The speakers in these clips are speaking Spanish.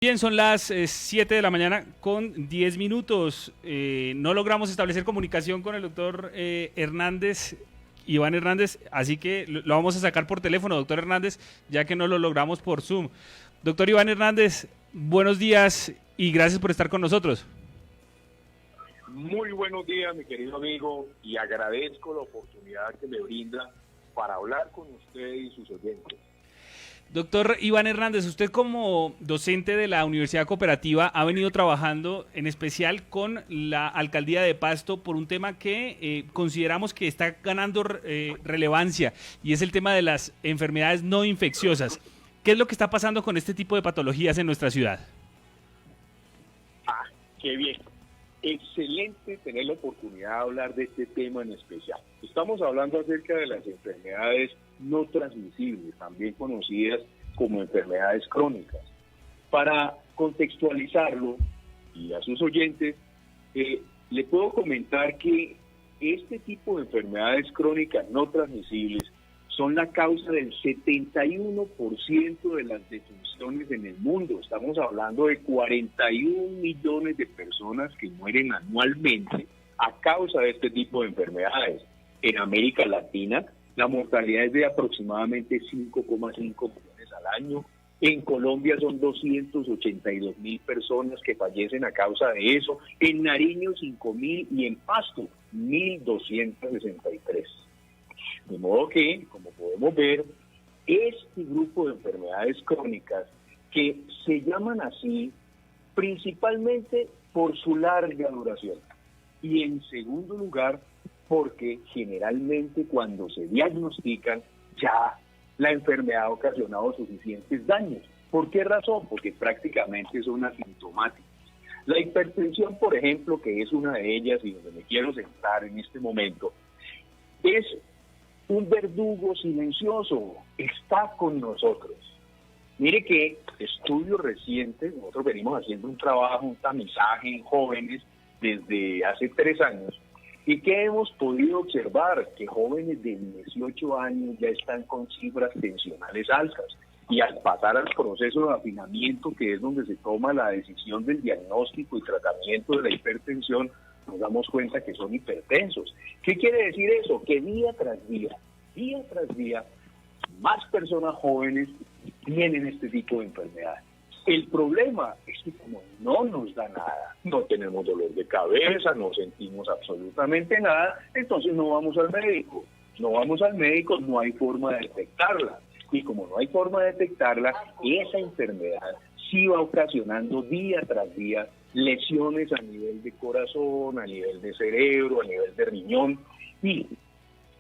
Bien, son las 7 de la mañana con 10 minutos. No logramos establecer comunicación con el doctor Hernández, Iván Hernández, así que lo vamos a sacar por teléfono, doctor Hernández, ya que no lo logramos por Zoom. Doctor Iván Hernández, buenos días y gracias por estar con nosotros. Muy buenos días, mi querido amigo, y agradezco la oportunidad que me brinda para hablar con usted y sus oyentes. Doctor Iván Hernández, usted como docente de la Universidad Cooperativa ha venido trabajando en especial con la Alcaldía de Pasto por un tema que consideramos que está ganando relevancia, y es el tema de las enfermedades no infecciosas. ¿Qué es lo que está pasando con este tipo de patologías en nuestra ciudad? Qué bien. Excelente tener la oportunidad de hablar de este tema en especial. Estamos hablando acerca de las enfermedades no transmisibles, también conocidas como enfermedades crónicas. Para contextualizarlo y a sus oyentes, le puedo comentar que este tipo de enfermedades crónicas no transmisibles son la causa del 71% de las defunciones en el mundo. Estamos hablando de 41 millones de personas que mueren anualmente a causa de este tipo de enfermedades. En América Latina, la mortalidad es de aproximadamente 5,5 millones al año. En Colombia son 282.000 personas que fallecen a causa de eso. En Nariño, 5.000 y en Pasto, 1.263. De modo que, como podemos ver, este grupo de enfermedades crónicas, que se llaman así principalmente por su larga duración, y en segundo lugar, porque generalmente cuando se diagnostican, ya la enfermedad ha ocasionado suficientes daños. ¿Por qué razón? Porque prácticamente son asintomáticas. La hipertensión, por ejemplo, que es una de ellas y donde me quiero centrar en este momento, es un verdugo silencioso, está con nosotros. Mire que estudios recientes, nosotros venimos haciendo un trabajo, un tamizaje en jóvenes desde hace 3 años, y que hemos podido observar que jóvenes de 18 años ya están con cifras tensionales altas, y al pasar al proceso de afinamiento, que es donde se toma la decisión del diagnóstico y tratamiento de la hipertensión, nos damos cuenta que son hipertensos. ¿Qué quiere decir eso? Que día tras día, más personas jóvenes tienen este tipo de enfermedades. El problema es que como no nos da nada, no tenemos dolor de cabeza, no sentimos absolutamente nada, entonces no vamos al médico. No vamos al médico, no hay forma de detectarla. Y como no hay forma de detectarla, esa enfermedad sí va ocasionando día tras día lesiones a nivel de corazón, a nivel de cerebro, a nivel de riñón. Y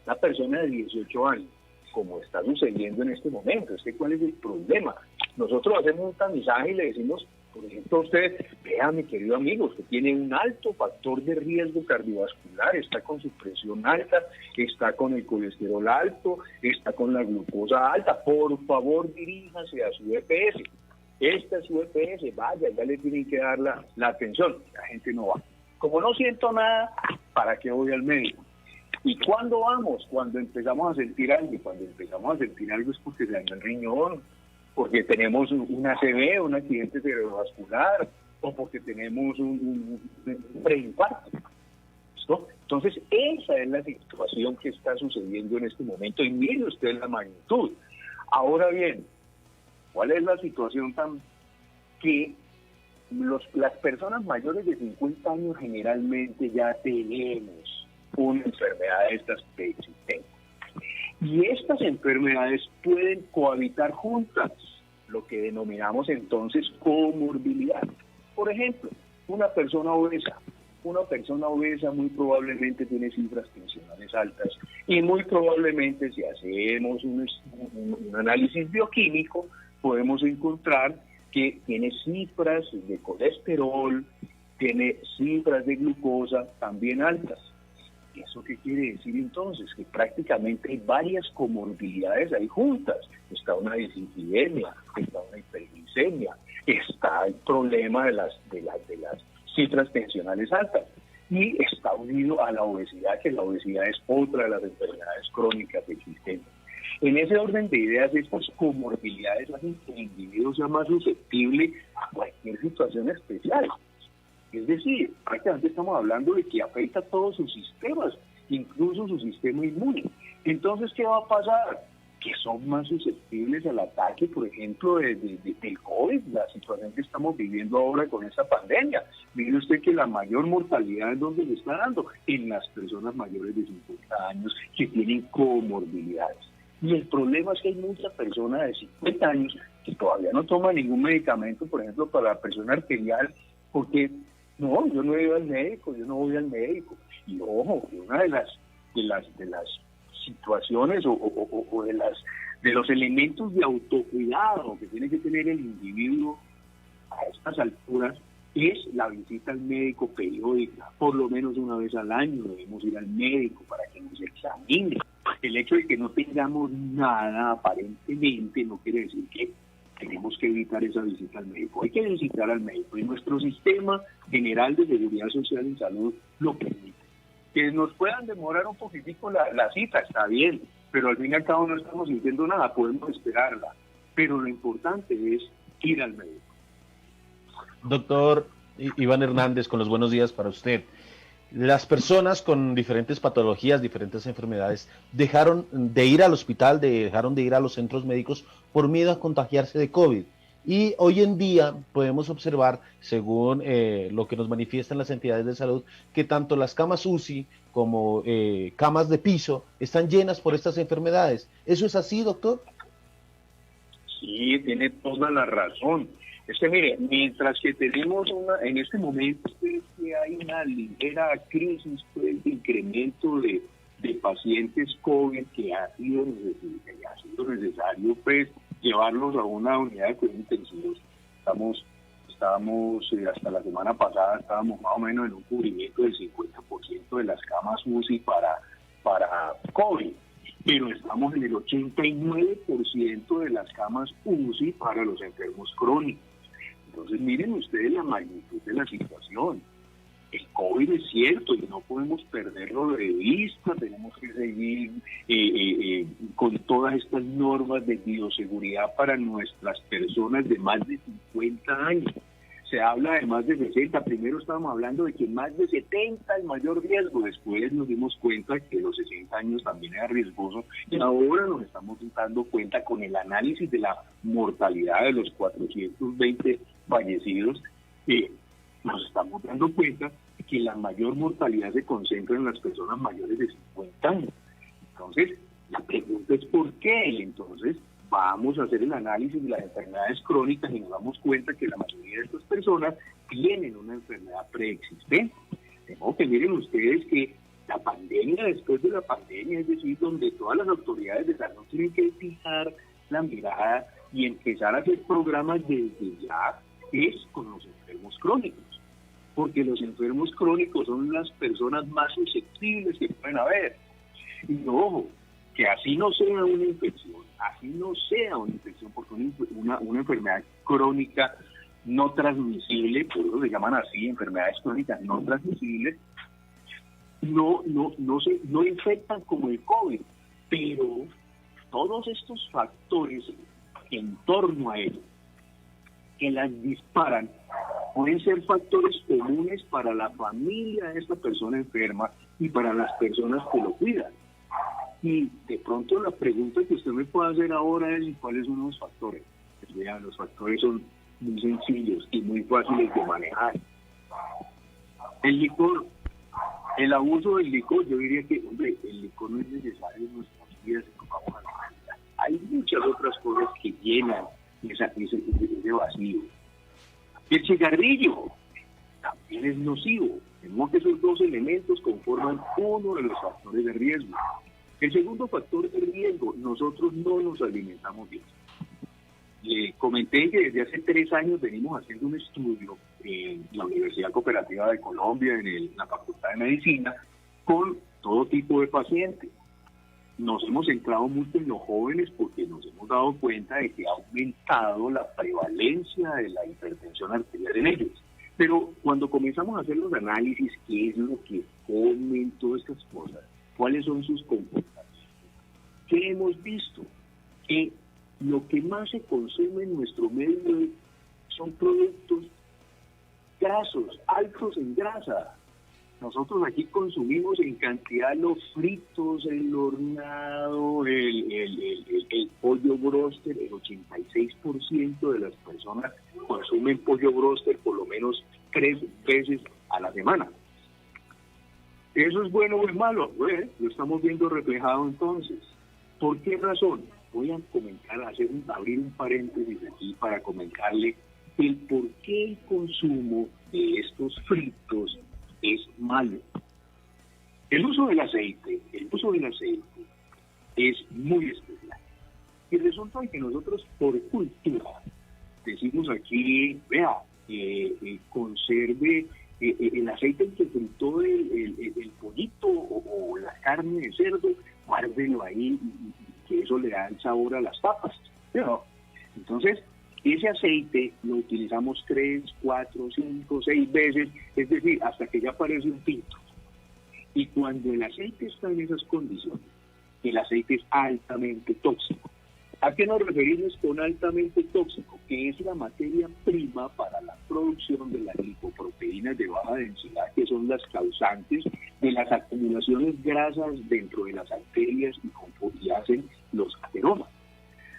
la persona de 18 años, como está sucediendo en este momento, es que ¿cuál es el problema? Nosotros hacemos un tamizaje y le decimos, por ejemplo, a usted, vea, mi querido amigo, usted tiene un alto factor de riesgo cardiovascular, está con su presión alta, está con el colesterol alto, está con la glucosa alta, por favor diríjase a su EPS. Esta es su EPS, vaya, ya le tienen que dar la atención. La gente no va. Como no siento nada, ¿para qué voy al médico? ¿Y cuándo vamos? Cuando empezamos a sentir algo. Y cuando empezamos a sentir algo es porque se dañó el riñón, porque tenemos un ACV, un accidente cerebrovascular, o porque tenemos un preinfarto. ¿Listo? Entonces, esa es la situación que está sucediendo en este momento. Y mire usted la magnitud. Ahora bien, ¿cuál es la situación tan que las personas mayores de 50 años generalmente ya tenemos una enfermedad de estas preexistentes? Y estas enfermedades pueden cohabitar juntas, lo que denominamos entonces comorbilidad. Por ejemplo, una persona obesa muy probablemente tiene cifras tensionales altas y muy probablemente si hacemos un análisis bioquímico podemos encontrar que tiene cifras de colesterol, tiene cifras de glucosa también altas. ¿Eso qué quiere decir entonces? Que prácticamente hay varias comorbilidades ahí juntas. Está una dislipidemia, está una hiperglicemia, está el problema de las cifras tensionales altas y está unido a la obesidad, que la obesidad es otra de las enfermedades crónicas existentes. En ese orden de ideas, estas comorbilidades hacen que el individuo sea más susceptible a cualquier cualquier situación especial. Es decir, prácticamente estamos hablando de que afecta a todos sus sistemas, incluso su sistema inmune. Entonces, ¿qué va a pasar? Que son más susceptibles al ataque, por ejemplo, del COVID, la situación que estamos viviendo ahora con esta pandemia. Mire usted que la mayor mortalidad, ¿en dónde se está dando? En las personas mayores de 50 años que tienen comorbilidades. Y el problema es que hay muchas personas de 50 años que todavía no toman ningún medicamento, por ejemplo, para la presión arterial, porque no, yo no he ido al médico, yo no voy al médico. Y ojo, una de las situaciones o de los elementos de autocuidado que tiene que tener el individuo a estas alturas es la visita al médico periódica. Por lo menos una vez al año debemos ir al médico para que nos examine. El hecho de que no tengamos nada aparentemente no quiere decir que tenemos que evitar esa visita al médico. Hay que visitar al médico y nuestro sistema general de seguridad social y salud lo permite. Que nos puedan demorar un poquitico la cita, está bien, pero al fin y al cabo no estamos sintiendo nada, podemos esperarla. Pero lo importante es ir al médico. Doctor Iván Hernández, con los buenos días para usted. Las personas con diferentes patologías, diferentes enfermedades, dejaron de ir al hospital, dejaron de ir a los centros médicos por miedo a contagiarse de COVID. Y hoy en día podemos observar, según lo que nos manifiestan las entidades de salud, que tanto las camas UCI como camas de piso están llenas por estas enfermedades. ¿Eso es así, doctor? Sí, tiene toda la razón. Es que mire, mientras que tenemos en este momento es que hay una ligera crisis, pues, de incremento de pacientes COVID que ha sido necesario, pues, llevarlos a una unidad de cuidados intensivos. Estábamos hasta la semana pasada estábamos más o menos en un cubrimiento del 50% de las camas UCI para COVID, pero estamos en el 89% de las camas UCI para los enfermos crónicos. Entonces miren ustedes la magnitud de la situación. El COVID es cierto y no podemos perderlo de vista, tenemos que seguir con todas estas normas de bioseguridad para nuestras personas de más de 50 años. Se habla de más de 60, primero estábamos hablando de que más de 70 es mayor riesgo, después nos dimos cuenta que los 60 años también era riesgoso y ahora nos estamos dando cuenta con el análisis de la mortalidad de los 420 fallecidos, nos estamos dando cuenta que la mayor mortalidad se concentra en las personas mayores de 50 años. Entonces, la pregunta es ¿por qué? Entonces, vamos a hacer el análisis de las enfermedades crónicas y nos damos cuenta que la mayoría de estas personas tienen una enfermedad preexistente. Tengo que miren ustedes que la pandemia, después de la pandemia, es decir, donde todas las autoridades de salud tienen que fijar la mirada y empezar a hacer programas desde ya, es con los enfermos crónicos. Porque los enfermos crónicos son las personas más susceptibles que pueden haber. Y ojo, que así no sea una infección, porque una enfermedad crónica no transmisible, por eso se llaman así, enfermedades crónicas no transmisibles, no infectan como el COVID, pero todos estos factores en torno a ello, que las disparan, pueden ser factores comunes para la familia de esta persona enferma y para las personas que lo cuidan. Y de pronto la pregunta que usted me puede hacer ahora es ¿cuáles son los factores? Pues vean, los factores son muy sencillos y muy fáciles de manejar. El licor, el abuso del licor, yo diría que, hombre, el licor no es necesario en nuestras vidas, vamos a la realidad. Hay muchas otras cosas que llenan ese vacío. El cigarrillo también es nocivo. Tenemos que esos dos elementos conforman uno de los factores de riesgo. El segundo factor de riesgo, nosotros no nos alimentamos bien. Le comenté que desde hace 3 años venimos haciendo un estudio en la Universidad Cooperativa de Colombia, en la Facultad de Medicina, con todo tipo de pacientes. Nos hemos centrado mucho en los jóvenes porque nos hemos dado cuenta de que ha aumentado la prevalencia de la hipertensión arterial en ellos. Pero cuando comenzamos a hacer los análisis, ¿qué es lo que comen todas estas cosas? ¿Cuáles son sus comportamientos? ¿Qué hemos visto? Que lo que más se consume en nuestro medio son productos grasos, altos en grasa. Nosotros aquí consumimos en cantidad los fritos, el hornado, el pollo bróster. El 86% de las personas consumen pollo bróster por lo menos 3 veces a la semana. ¿Eso es bueno o es malo? Bueno, lo estamos viendo reflejado entonces. ¿Por qué razón? Voy a comentar, abrir un paréntesis aquí para comentarle el por qué el consumo de estos fritos es malo. El uso del aceite es muy especial. Y resulta que nosotros por cultura decimos aquí, vea, conserve el aceite en que fritó el pollito o la carne de cerdo, guárdelo ahí, que eso le da el sabor a las papas. ¿No? Entonces, ese aceite lo utilizamos 3, 4, 5, 6 veces, es decir, hasta que ya parece un pinto. Y cuando el aceite está en esas condiciones, el aceite es altamente tóxico. ¿A qué nos referimos con altamente tóxico? Que es la materia prima para la producción de las lipoproteínas de baja densidad, que son las causantes de las acumulaciones grasas dentro de las arterias y hacen los ateromas.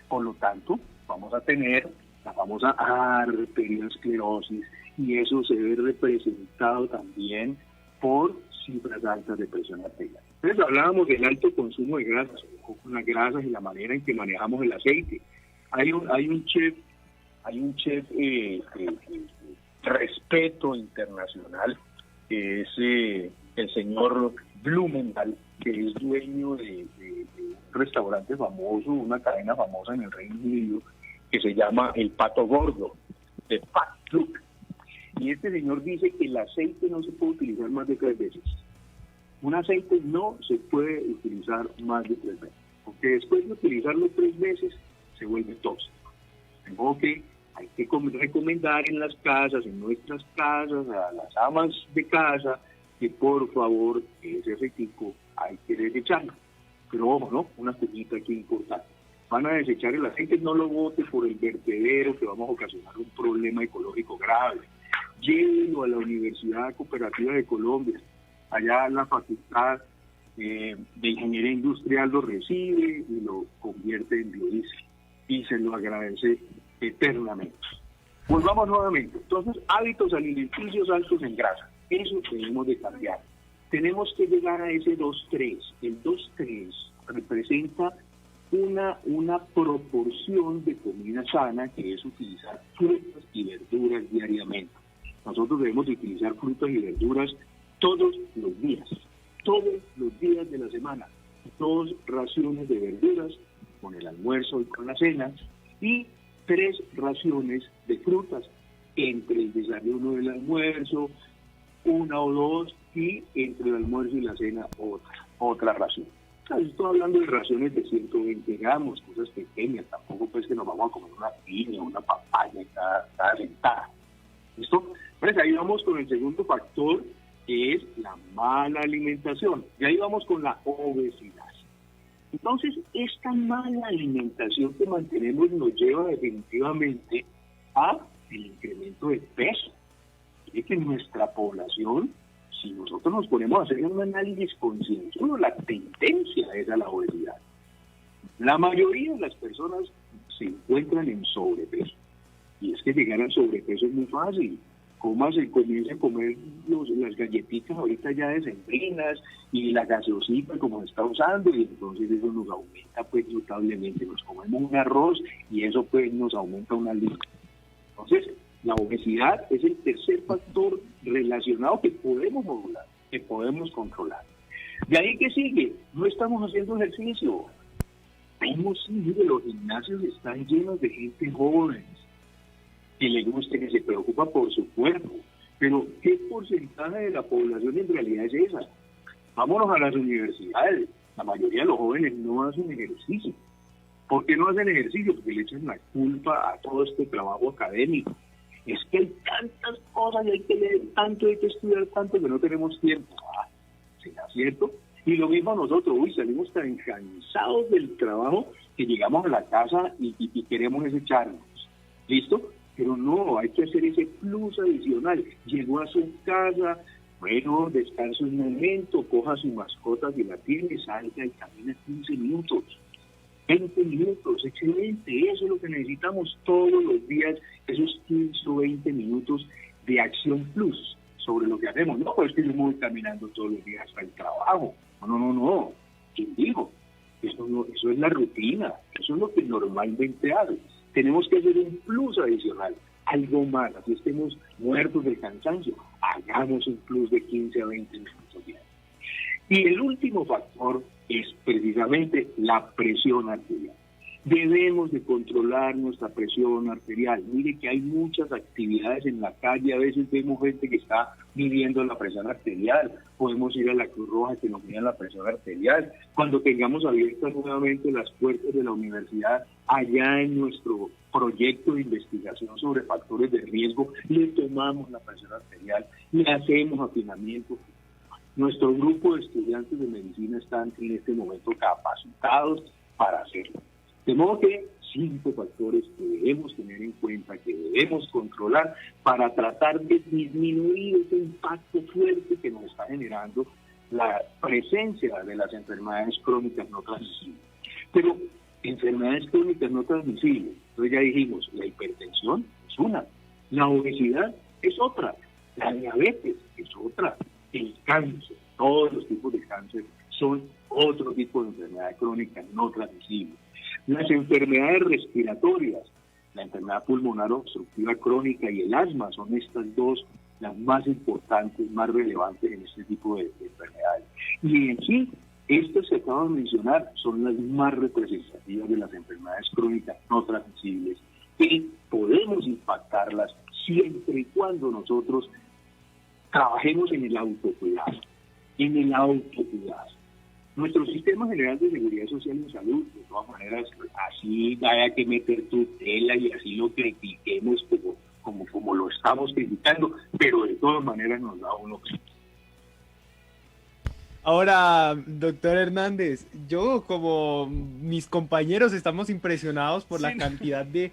Por lo tanto, vamos a tener la famosa arteriosclerosis, y eso se ve representado también por cifras altas de presión arterial. Entonces hablábamos del alto consumo de grasas, con las grasas y la manera en que manejamos el aceite. Hay un chef respeto internacional, que es el señor Blumenthal, que es dueño de un restaurante famoso, una cadena famosa en el Reino Unido, que se llama El Pato Gordo, de Fat Duck. Y este señor dice que el aceite no se puede utilizar más de 3 veces. Un aceite no se puede utilizar más de 3 veces, porque después de utilizarlo 3 veces se vuelve tóxico. Tengo que hay que recomendar en las casas, en nuestras casas, a las amas de casa, que por favor ese aceitico hay que desecharlo. Pero ojo, ¿no? Una cosita aquí importante. Van a desechar el aceite, no lo bote por el vertedero, que vamos a ocasionar un problema ecológico grave. Llévenlo a la Universidad Cooperativa de Colombia. Allá la Facultad de Ingeniería Industrial lo recibe y lo convierte en biodiesel. Y se lo agradece eternamente. Volvamos nuevamente. Entonces, hábitos alimenticios altos en grasa. Eso tenemos de cambiar. Tenemos que llegar a ese 2-3. El 2-3 representa una proporción de comida sana, que es utilizar frutas y verduras diariamente. Nosotros debemos de utilizar frutas y verduras todos los días de la semana. 2 raciones de verduras con el almuerzo y con la cena, y 3 raciones de frutas entre el desayuno y el almuerzo, 1 o 2, y entre el almuerzo y la cena otra ración. Estoy hablando de raciones de 120 gramos, cosas pequeñas, tampoco pues que nos vamos a comer una piña, una papaya cada sentada. ¿Listo? Pues ahí vamos con el segundo factor, que es la mala alimentación. Y ahí vamos con la obesidad. Entonces, esta mala alimentación que mantenemos nos lleva definitivamente a el incremento de peso. Es que nuestra población, si nosotros nos ponemos a hacer un análisis concienzudo, la tendencia es a la obesidad. La mayoría de las personas se encuentran en sobrepeso. Y es que llegar al sobrepeso es muy fácil. Comienza a comer las galletitas ahorita ya decembrinas y la gaseosita como se está usando, y entonces eso nos aumenta pues notablemente. Nos comemos un arroz y eso pues nos aumenta una libra. Entonces, la obesidad es el tercer factor relacionado que podemos modular, que podemos controlar. De ahí que sigue, no estamos haciendo ejercicio. Vemos que los gimnasios están llenos de gente joven, que le guste, que se preocupa por su cuerpo. Pero, ¿qué porcentaje de la población en realidad es esa? Vámonos a las universidades. La mayoría de los jóvenes no hacen ejercicio. ¿Por qué no hacen ejercicio? Porque le echan la culpa a todo este trabajo académico. Es que hay tantas cosas y hay que leer tanto, hay que estudiar tanto que no tenemos tiempo. ¿Será cierto? Y lo mismo nosotros, salimos tan cansados del trabajo que llegamos a la casa y queremos echarnos. ¿Listo? Pero no, hay que hacer ese plus adicional. Llegó a su casa, bueno, descanse un momento, coja a su mascota que la tiene, salga y camina 15 minutos. 20 minutos, excelente, eso es lo que necesitamos todos los días, esos 15 o 20 minutos de acción plus sobre lo que hacemos. No, pues que yo me voy caminando todos los días hasta el trabajo. No. ¿Quién dijo? Eso es la rutina, eso es lo que normalmente hago. Tenemos que hacer un plus adicional, algo más, así estemos muertos del cansancio, hagamos un plus de 15 a 20 minutos diarios. Y el último factor es precisamente la presión arterial. Debemos de controlar nuestra presión arterial. Mire que hay muchas actividades en la calle, a veces vemos gente que está midiendo la presión arterial, podemos ir a la Cruz Roja que nos mida la presión arterial. Cuando tengamos abiertas nuevamente las puertas de la universidad, allá en nuestro proyecto de investigación sobre factores de riesgo, le tomamos la presión arterial, le hacemos afinamiento. Nuestro grupo de estudiantes de medicina están en este momento capacitados para hacerlo. De modo que 5 factores que debemos tener en cuenta, que debemos controlar para tratar de disminuir ese impacto fuerte que nos está generando la presencia de las enfermedades crónicas no transmisibles. Pero enfermedades crónicas no transmisibles, entonces ya dijimos, la hipertensión es una, la obesidad es otra, la diabetes es otra, el cáncer, todos los tipos de cáncer son otro tipo de enfermedad crónica no transmisible. Las enfermedades respiratorias, la enfermedad pulmonar obstructiva crónica y el asma son estas dos las más importantes, más relevantes en este tipo de enfermedades. Y en sí, estas que acabo de mencionar son las más representativas de las enfermedades crónicas no transmisibles y podemos impactarlas siempre y cuando nosotros trabajemos en el autocuidado, Nuestro sistema general de seguridad social y salud, de todas maneras, así haya que meter tutela y así lo critiquemos como lo estamos criticando, pero de todas maneras nos da uno. Ahora, doctor Hernández, yo como mis compañeros estamos impresionados por la cantidad de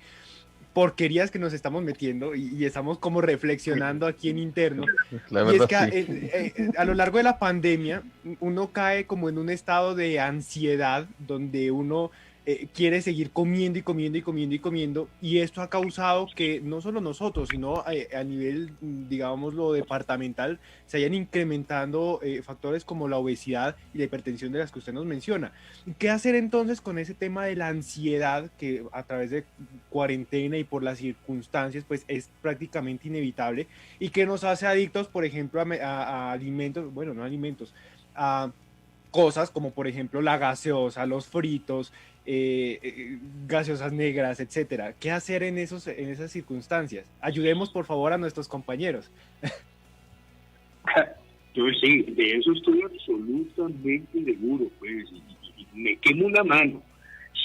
porquerías que nos estamos metiendo y estamos como reflexionando aquí en interno. Y es que a lo largo de la pandemia uno cae como en un estado de ansiedad donde uno quiere seguir comiendo y esto ha causado que no solo nosotros, sino a nivel, digámoslo, departamental, se hayan incrementando factores como la obesidad y la hipertensión de las que usted nos menciona. ¿Qué hacer entonces con ese tema de la ansiedad que a través de cuarentena y por las circunstancias pues es prácticamente inevitable y que nos hace adictos, por ejemplo, a alimentos, bueno, no alimentos, a cosas como por ejemplo la gaseosa, los fritos, gaseosas negras, etcétera? ¿Qué hacer en esas circunstancias? Ayudemos por favor a nuestros compañeros. Yo sí, de eso estoy absolutamente seguro, pues, y me quemo la mano.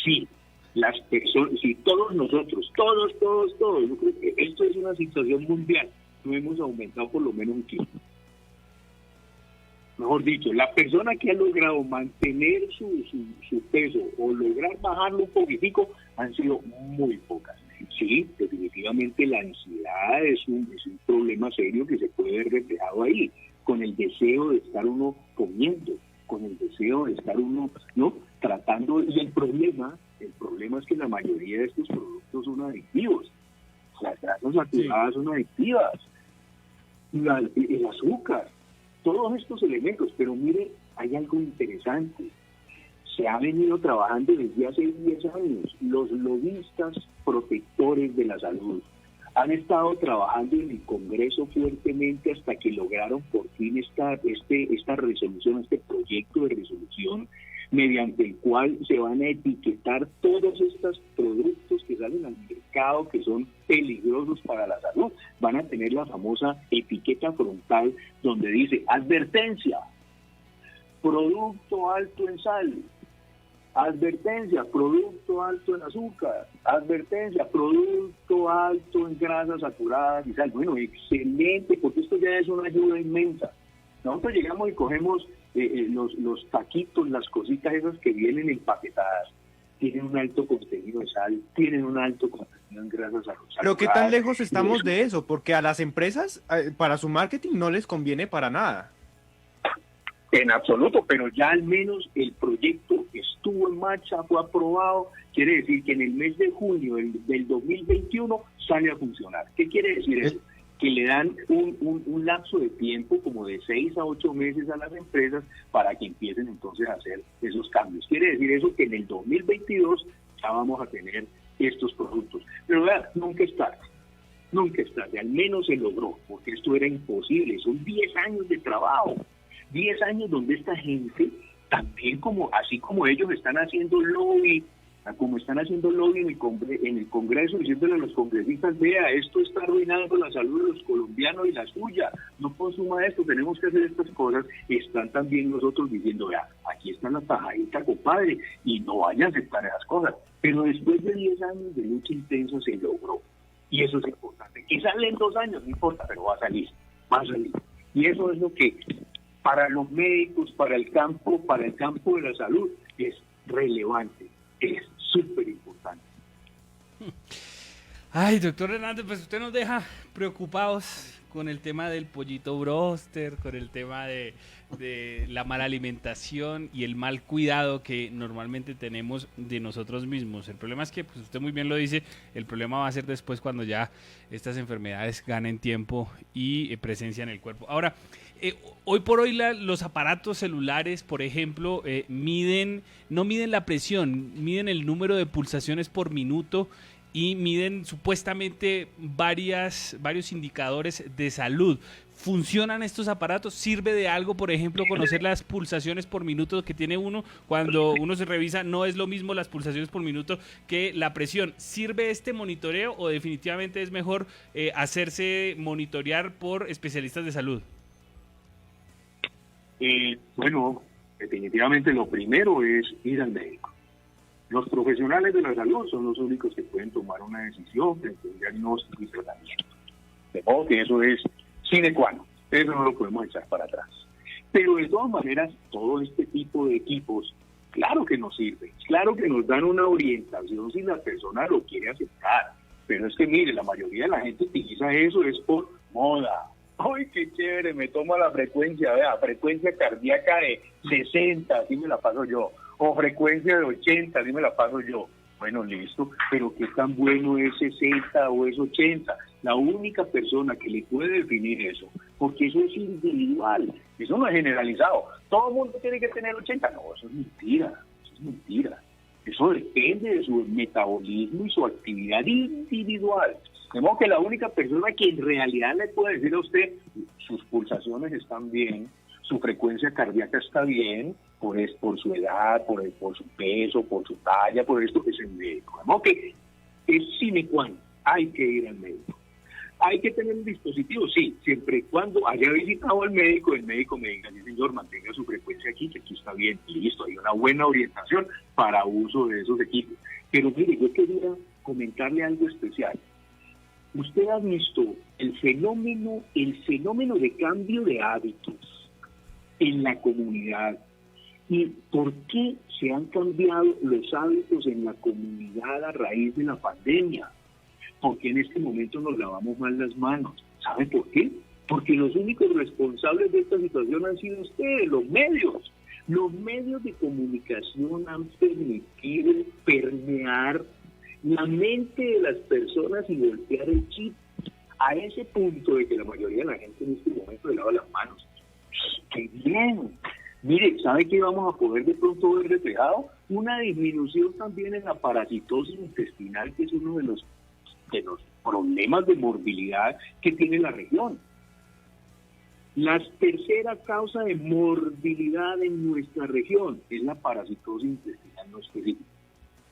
Sí, las personas, si todos nosotros, todos, yo creo que esto es una situación mundial, no hemos aumentado por lo menos un kilo. Mejor dicho, la persona que ha logrado mantener su peso o lograr bajarlo un poquitico han sido muy pocas. Sí, definitivamente la ansiedad es un problema serio que se puede ver reflejado ahí, con el deseo de estar uno comiendo, con el deseo de estar uno, ¿no?, tratando. Y el problema es que la mayoría de estos productos son adictivos. Las grasas saturadas son adictivas, el azúcar, todos estos elementos. Pero mire, hay algo interesante. Se ha venido trabajando desde hace 10 años. Los lobistas protectores de la salud han estado trabajando en el Congreso fuertemente hasta que lograron por fin esta resolución, este proyecto de resolución, mediante el cual se van a etiquetar todos estos productos que salen al mercado que son peligrosos para la salud. Van a tener la famosa etiqueta frontal donde dice: advertencia, producto alto en sal; advertencia, producto alto en azúcar; advertencia, producto alto en grasas saturadas y sal. Bueno, excelente, porque esto ya es una ayuda inmensa. Nosotros llegamos y cogemos los taquitos, las cositas esas que vienen empaquetadas, tienen un alto contenido de sal, tienen un alto contenido en grasas saludosas. Pero ¿qué tan lejos estamos de eso? Porque a las empresas, para su marketing, no les conviene para nada. En absoluto, pero ya al menos el proyecto estuvo en marcha, fue aprobado, quiere decir que en el mes de junio del 2021 sale a funcionar. ¿Qué quiere decir eso? Que le dan un lapso de tiempo como de 6 a 8 meses a las empresas para que empiecen entonces a hacer esos cambios. Quiere decir eso que en el 2022 ya vamos a tener estos productos. Pero vean, nunca es tarde, al menos se logró, porque esto era imposible, son 10 años de trabajo. 10 años donde esta gente, también así como ellos están haciendo lobby, en el Congreso, diciéndole a los congresistas, vea, esto está arruinando la salud de los colombianos y la suya, no consuma esto, tenemos que hacer estas cosas, están también nosotros diciendo, vea, aquí está la tajadita, compadre, y no vayan a aceptar esas cosas. Pero después de 10 años de lucha intensa se logró, y eso es importante. Quizás en 2 años, no importa, pero va a salir. Y eso es lo que para los médicos, para el campo de la salud, es relevante, es súper importante. Ay, doctor Hernández, pues usted nos deja preocupados con el tema del pollito broster, con el tema de la mala alimentación y el mal cuidado que normalmente tenemos de nosotros mismos. El problema es que, pues usted muy bien lo dice, el problema va a ser después cuando ya estas enfermedades ganen tiempo y presencia en el cuerpo. Ahora, hoy por hoy los aparatos celulares, por ejemplo, no miden la presión, miden el número de pulsaciones por minuto y miden supuestamente varios indicadores de salud. ¿Funcionan estos aparatos? ¿Sirve de algo, por ejemplo, conocer las pulsaciones por minuto que tiene uno? Cuando uno se revisa, no es lo mismo las pulsaciones por minuto que la presión. ¿Sirve este monitoreo o definitivamente es mejor hacerse monitorear por especialistas de salud? Bueno, definitivamente lo primero es ir al médico. Los profesionales de la salud son los únicos que pueden tomar una decisión frente a un diagnóstico y tratamiento. De modo que eso es sine qua non, eso no lo podemos echar para atrás. Pero de todas maneras, todo este tipo de equipos, claro que nos sirven, claro que nos dan una orientación si la persona lo quiere aceptar. Pero es que mire, la mayoría de la gente utiliza eso es por moda. ¡Ay, qué chévere! Me toma la frecuencia, vea, frecuencia cardíaca de 60, así me la paso yo. O frecuencia de 80, así me la paso yo. Bueno, listo, pero ¿qué tan bueno es 60 o es 80? La única persona que le puede definir eso, porque eso es individual, eso no es generalizado. Todo el mundo tiene que tener 80. No, eso es mentira. Eso depende de su metabolismo y su actividad individual. De modo que la única persona que en realidad le puede decir a usted sus pulsaciones están bien, su frecuencia cardíaca está bien, por su edad, por su peso, por su talla, por esto, es el médico. De modo que es sine qua non, hay que ir al médico. Hay que tener un dispositivo, sí, siempre y cuando haya visitado al médico, el médico me diga, sí señor, mantenga su frecuencia aquí, que aquí está bien, listo, hay una buena orientación para uso de esos equipos. Pero mire, yo quería comentarle algo especial. Usted ha visto el fenómeno de cambio de hábitos en la comunidad. ¿Y por qué se han cambiado los hábitos en la comunidad a raíz de la pandemia? Porque en este momento nos lavamos mal las manos. ¿Sabe por qué? Porque los únicos responsables de esta situación han sido ustedes, los medios. Los medios de comunicación han permitido permear la mente de las personas y voltear el chip a ese punto de que la mayoría de la gente en este momento le lava las manos. ¡Qué bien! Mire, ¿sabe qué vamos a poder de pronto ver reflejado? Una disminución también en la parasitosis intestinal, que es uno de los problemas de morbilidad que tiene la región. La tercera causa de morbilidad en nuestra región es la parasitosis intestinal no específica.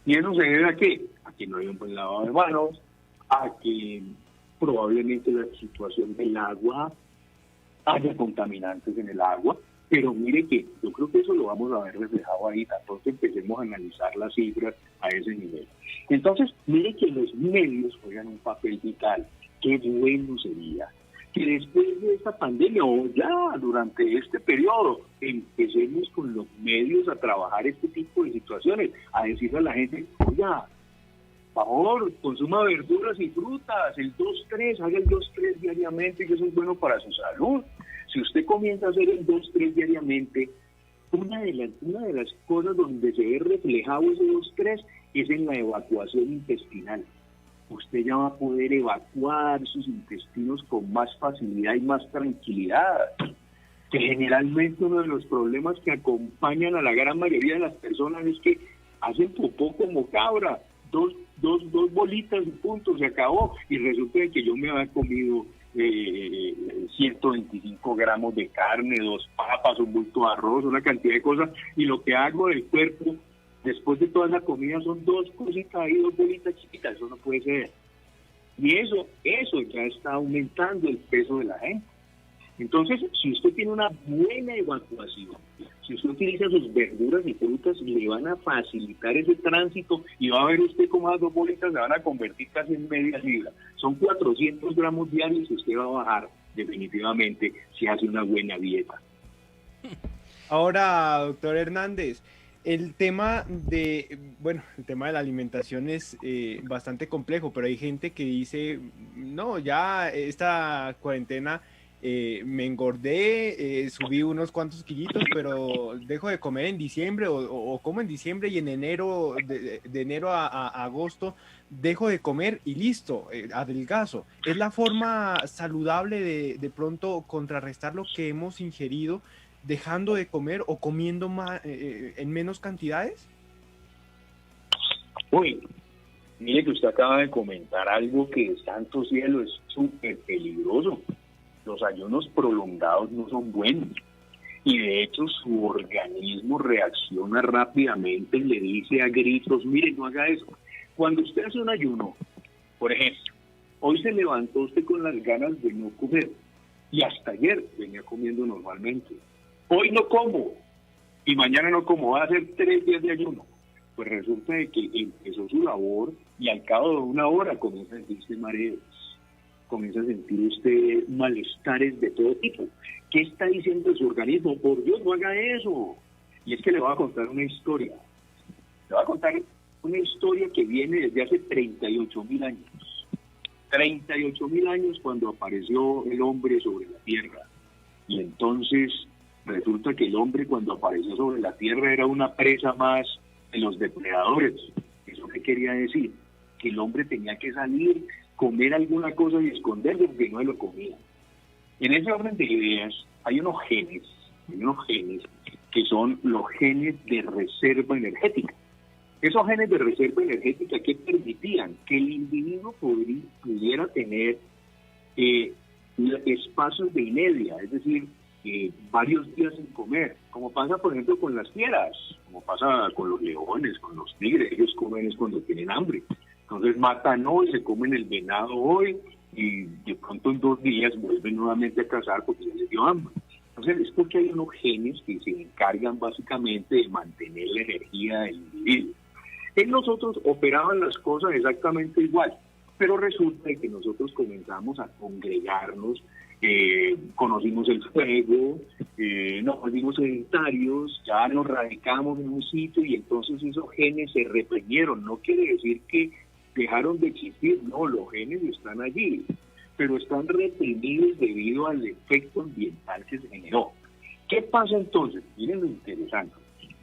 ¿Y eso se debe a qué? A que no hay un buen lavado de manos, a que probablemente la situación del agua, haya contaminantes en el agua, pero mire que yo creo que eso lo vamos a ver reflejado ahí, tanto que empecemos a analizar las cifras a ese nivel. Entonces, mire que los medios juegan un papel vital. Qué que después de esta pandemia o ya durante este periodo empecemos con los medios a trabajar este tipo de situaciones, a decirle a la gente, oiga, por favor, consuma verduras y frutas, el 2-3, haga el 2-3 diariamente, que eso es bueno para su salud. Si usted comienza a hacer el 2-3 diariamente, una de las cosas donde se ve reflejado ese 2-3 es en la evacuación intestinal. Usted ya va a poder evacuar sus intestinos con más facilidad y más tranquilidad. Que generalmente uno de los problemas que acompañan a la gran mayoría de las personas es que hacen popó como cabra, dos bolitas y punto, se acabó. Y resulta de que yo me había comido 125 gramos de carne, 2 papas, un bulto de arroz, una cantidad de cosas, y lo que hago del cuerpo después de toda la comida son 2 cositas ahí, 2 bolitas chiquitas. Eso no puede ser. Y eso ya está aumentando el peso de la gente. Entonces, si usted tiene una buena evacuación, si usted utiliza sus verduras y frutas, le van a facilitar ese tránsito y va a ver usted cómo las 2 bolitas se van a convertir casi en media libra. Son 400 gramos diarios que usted va a bajar definitivamente si hace una buena dieta. Ahora, doctor Hernández, el tema de la alimentación es bastante complejo, pero hay gente que dice, no, ya esta cuarentena me engordé, subí unos cuantos kilitos, pero dejo de comer en diciembre o como en diciembre y en enero, de enero a agosto, dejo de comer y listo, adelgazo. ¿Es la forma saludable de pronto contrarrestar lo que hemos ingerido, dejando de comer o comiendo más, en menos cantidades? Uy, mire que usted acaba de comentar algo que santo cielo es súper peligroso. Los ayunos prolongados no son buenos y de hecho su organismo reacciona rápidamente y le dice a gritos, mire, no haga eso. Cuando usted hace un ayuno, por ejemplo, hoy se levantó usted con las ganas de no comer y hasta ayer venía comiendo normalmente. Hoy no como y mañana no como, va a hacer 3 días de ayuno. Pues resulta de que empezó su labor y al cabo de 1 hora comienza a sentirse mareos, comienza a sentir usted malestares de todo tipo. ¿Qué está diciendo su organismo? Por Dios, no haga eso. Y es que le voy a contar una historia. Le voy a contar una historia que viene desde hace 38.000 años. 38.000 años cuando apareció el hombre sobre la tierra. Y entonces resulta que el hombre cuando apareció sobre la tierra era una presa más de los depredadores. ¿Eso qué quería decir? Que el hombre tenía que salir, comer alguna cosa y esconderse porque no lo comía. En ese orden de ideas hay unos genes que son los genes de reserva energética. Esos genes de reserva energética que permitían que el individuo pudiera tener espacios de inercia, es decir, varios días sin comer, como pasa por ejemplo con las fieras, como pasa con los leones, con los tigres. Ellos comen es cuando tienen hambre. Entonces matan hoy, se comen el venado hoy y de pronto en 2 días vuelven nuevamente a cazar porque ya les dio hambre. Entonces es porque hay unos genes que se encargan básicamente de mantener la energía del individuo. En nosotros operaban las cosas exactamente igual, pero resulta que nosotros comenzamos a congregarnos, conocimos el fuego, nos volvimos sedentarios, ya nos radicamos en un sitio y entonces esos genes se reprimieron. No quiere decir que dejaron de existir, no, los genes están allí, pero están reprimidos debido al efecto ambiental que se generó. ¿Qué pasa entonces? Miren lo interesante.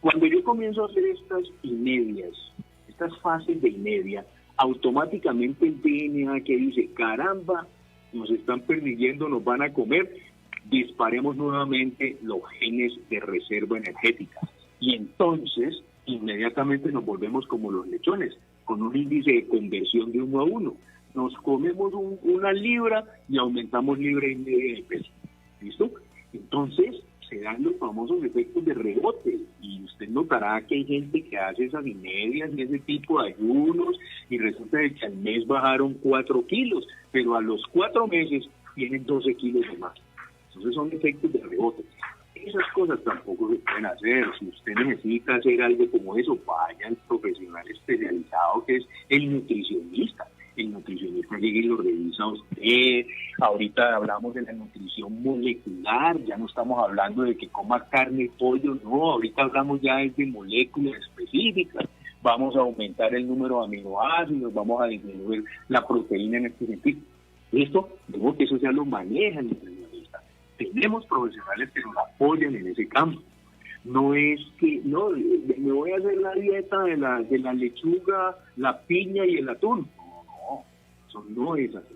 Cuando yo comienzo a hacer estas inedias, estas fases de inedia, automáticamente el DNA que dice, caramba, nos están persiguiendo, nos van a comer, disparemos nuevamente los genes de reserva energética. Y entonces, inmediatamente nos volvemos como los lechones, con un índice de conversión de 1 a 1. Nos comemos 1 libra y aumentamos 1,5 libras de peso. ¿Listo? Entonces, se dan los famosos efectos de rebote y usted notará que hay gente que hace esas inedias y ese tipo de ayunos y resulta de que al mes bajaron 4 kilos, pero a los 4 meses tienen 12 kilos de más. Entonces son efectos de rebote. Esas cosas tampoco se pueden hacer. Si usted necesita hacer algo como eso, vaya al profesional especializado que es el nutricionista. el nutricionista llega y lo revisa a usted. Ahorita hablamos de la nutrición molecular, ya no estamos hablando de que coma carne y pollo, no, ahorita hablamos ya de moléculas específicas. Vamos a aumentar el número de aminoácidos, vamos a disminuir la proteína en este sentido. Esto, digo que eso ya lo maneja el nutricionista. Tenemos profesionales que nos apoyan en ese campo. No es que, no, me voy a hacer la dieta de la lechuga, la piña y el atún. No, eso no es así.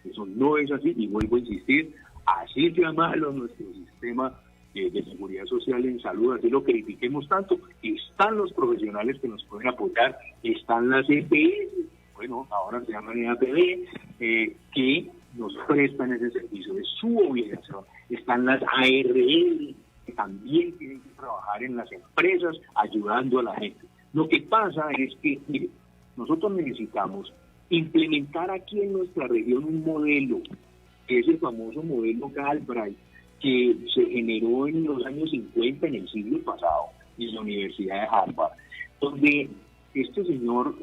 Eso no es así, y vuelvo a insistir, así se llama nuestro sistema de seguridad social en salud, así lo critiquemos tanto. Están los profesionales que nos pueden apoyar, están las EPS, bueno, ahora se llaman EAPD, que nos prestan ese servicio, es su obligación. Están las ARL, que también tienen que trabajar en las empresas ayudando a la gente. Lo que pasa es que, mire, nosotros necesitamos implementar aquí en nuestra región un modelo, que es el famoso modelo Galbraith, que se generó en los años 50 en el siglo pasado en la Universidad de Harvard, donde este señor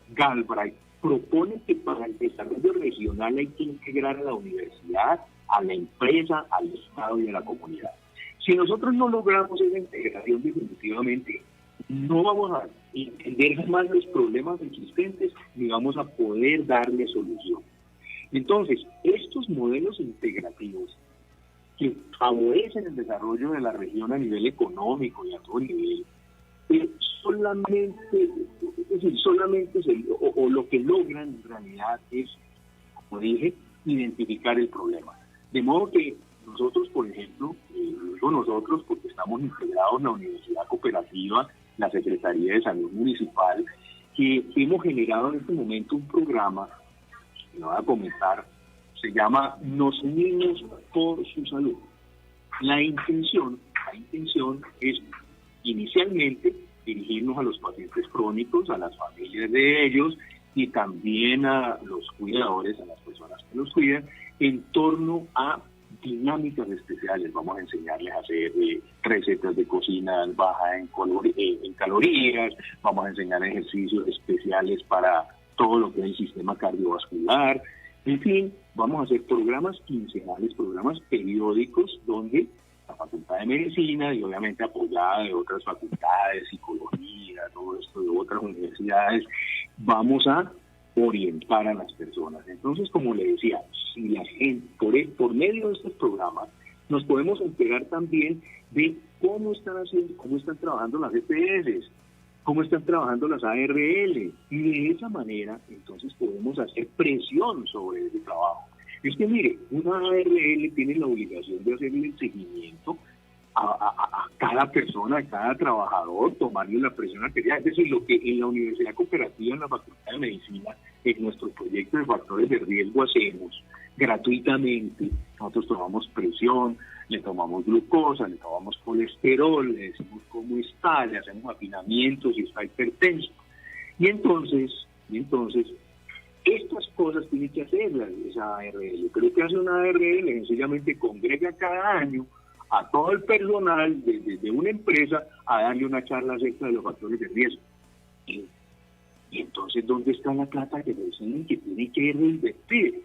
Galbraith propone que para el desarrollo regional hay que integrar a la universidad, a la empresa, al Estado y a la comunidad. Si nosotros no logramos esa integración, definitivamente no vamos a entender jamás los problemas existentes ni vamos a poder darle solución. Entonces, estos modelos integrativos que favorecen el desarrollo de la región a nivel económico y a todo nivel, solamente lo que logran en realidad es, como dije, identificar el problema. De modo que nosotros, por ejemplo, digo nosotros porque estamos integrados en la Universidad Cooperativa, la Secretaría de Salud Municipal, que hemos generado en este momento un programa, que lo voy a comentar, se llama Nos Unimos por su Salud. La intención es inicialmente dirigirnos a los pacientes crónicos, a las familias de ellos y también a los cuidadores, a las personas que los cuidan, en torno a dinámicas especiales. Vamos a enseñarles a hacer recetas de cocina baja en calorías, vamos a enseñar ejercicios especiales para todo lo que es el sistema cardiovascular. En fin, vamos a hacer programas quincenales, programas periódicos, donde la Facultad de Medicina, y obviamente apoyada de otras facultades, psicología, todo esto de otras universidades, vamos a orientar a las personas. Entonces, como le decía, si la gente, por medio de estos programas, nos podemos enterar también de cómo están haciendo, cómo están trabajando las EPS, cómo están trabajando las ARL, y de esa manera, entonces podemos hacer presión sobre ese trabajo. Es que mire, una ARL tiene la obligación de hacerle el seguimiento a cada persona, a cada trabajador, tomarle la presión arterial. Es decir, lo que en la Universidad Cooperativa, en la Facultad de Medicina, en nuestro proyecto de factores de riesgo hacemos gratuitamente. Nosotros tomamos presión, le tomamos glucosa, le tomamos colesterol, le decimos cómo está, le hacemos afinamientos si está hipertenso. Y entonces, estas cosas tiene que hacer esa ARL. Pero ¿qué hace una ARL? Sencillamente congrega cada año a todo el personal de una empresa a darle una charla acerca de los factores de riesgo. Y entonces, ¿dónde está la plata que deciden que tiene que reinvertir?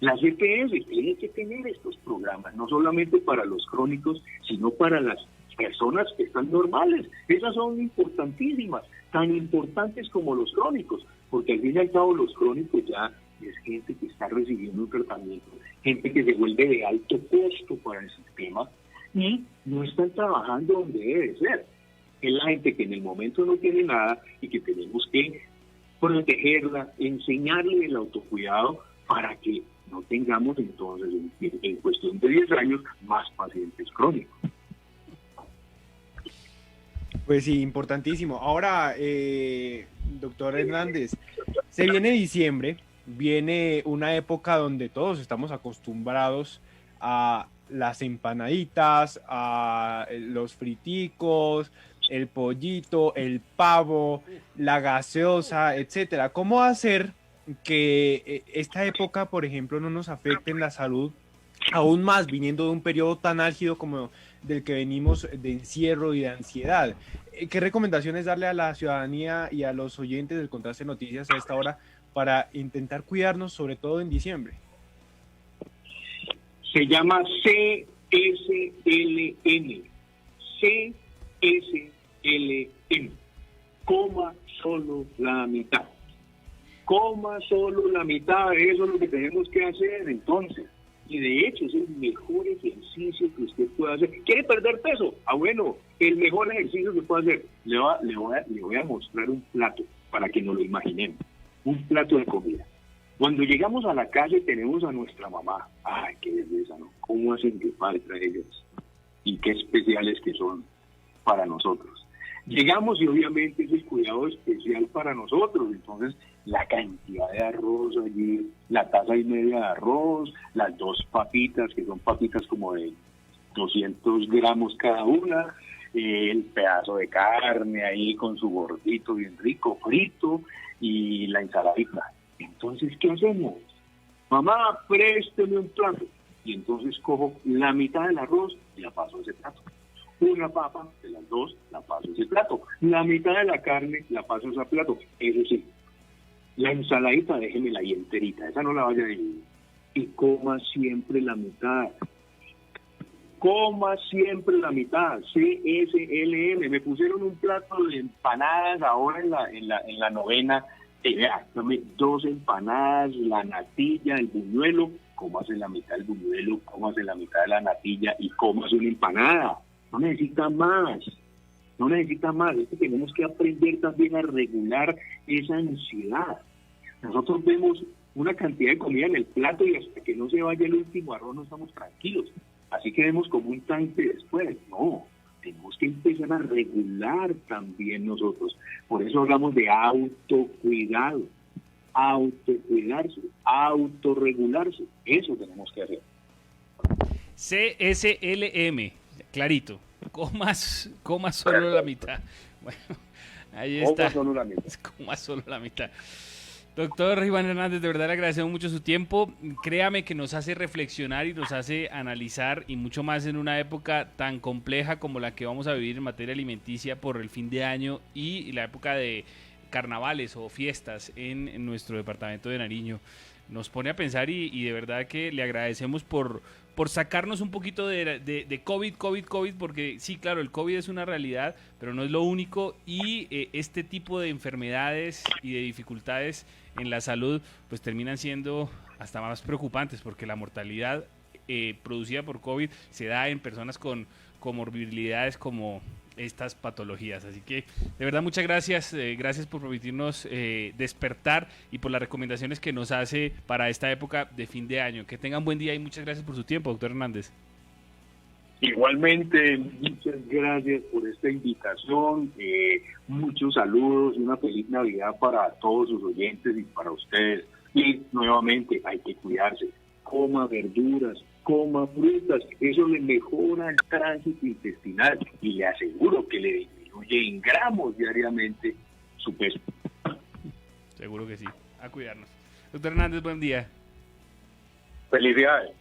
Las EPS tienen que tener estos programas, no solamente para los crónicos, sino para las personas que están normales. Esas son importantísimas, tan importantes como los crónicos, porque al fin y al cabo los crónicos ya es gente que está recibiendo un tratamiento, gente que se vuelve de alto costo para el sistema y no están trabajando donde debe ser. Es la gente que en el momento no tiene nada y que tenemos que protegerla, enseñarle el autocuidado para que no tengamos entonces en cuestión de 10 años más pacientes crónicos. Pues sí, importantísimo. Ahora, doctor Hernández, se viene diciembre, viene una época donde todos estamos acostumbrados a las empanaditas, a los friticos, el pollito, el pavo, la gaseosa, etcétera. ¿Cómo hacer que esta época, por ejemplo, no nos afecte en la salud aún más, viniendo de un periodo tan álgido como del que venimos de encierro y de ansiedad? ¿Qué recomendaciones darle a la ciudadanía y a los oyentes del Contraste Noticias a esta hora para intentar cuidarnos, sobre todo en diciembre? Se llama CSLN. CSLN. Coma solo la mitad. Coma solo la mitad. Eso es lo que tenemos que hacer entonces. Y de hecho es el mejor ejercicio que usted puede hacer. ¿Quiere perder peso? Ah, bueno, el mejor ejercicio que puede hacer. Le voy a mostrar un plato para que nos lo imaginemos. Un plato de comida. Cuando llegamos a la calle tenemos a nuestra mamá. Ay, qué belleza, ¿no? ¿Cómo hacen que falta ellos? Y qué especiales que son para nosotros. Llegamos y obviamente es el cuidado especial para nosotros. Entonces, la cantidad de arroz allí, la taza y media de arroz, las 2 papitas, que son papitas como de 200 gramos cada una, el pedazo de carne ahí con su gordito bien rico, frito, y la ensaladita. Entonces, ¿qué hacemos? Mamá, présteme un plato. Y entonces cojo la mitad del arroz y la paso a ese plato. Una papa de las 2 la paso a ese plato. La mitad de la carne la paso a ese plato. Eso sí, la ensaladita déjemela ahí enterita, esa no la vaya a dividir. Y coma siempre la mitad. Coma siempre la mitad. CSLM. Me pusieron un plato de empanadas ahora en la novena. Vea, dame 2 empanadas, la natilla, el buñuelo. Cómase la mitad del buñuelo, cómase la mitad de la natilla y cómase una empanada. No necesita más. No necesita más. Es que tenemos que aprender también a regular esa ansiedad. Nosotros vemos una cantidad de comida en el plato y hasta que no se vaya el último arroz no estamos tranquilos. Así que vemos como un tanque después. No, tenemos que empezar a regular también nosotros. Por eso hablamos de autocuidado. Autocuidarse, autorregularse. Eso tenemos que hacer. CSLM, clarito. Coma solo la mitad. Bueno, ahí está. Coma solo la mitad. Coma solo la mitad. Doctor Iván Hernández, de verdad le agradecemos mucho su tiempo. Créame que nos hace reflexionar y nos hace analizar, y mucho más en una época tan compleja como la que vamos a vivir en materia alimenticia por el fin de año y la época de carnavales o fiestas en nuestro departamento de Nariño. Nos pone a pensar y de verdad que le agradecemos por sacarnos un poquito de COVID, porque sí, claro, el COVID es una realidad, pero no es lo único, y este tipo de enfermedades y de dificultades en la salud pues terminan siendo hasta más preocupantes, porque la mortalidad producida por COVID se da en personas con comorbilidades como estas patologías. Así que de verdad muchas gracias, gracias por permitirnos despertar y por las recomendaciones que nos hace para esta época de fin de año. Que tengan buen día y muchas gracias por su tiempo, doctor Hernández. Igualmente, muchas gracias por esta invitación, muchos saludos y una feliz Navidad para todos sus oyentes y para ustedes. Y nuevamente hay que cuidarse, coma verduras, coma frutas, eso le mejora el tránsito intestinal y le aseguro que le disminuye en gramos diariamente su peso. Seguro que sí, a cuidarnos. Doctor Hernández, buen día. Felicidades.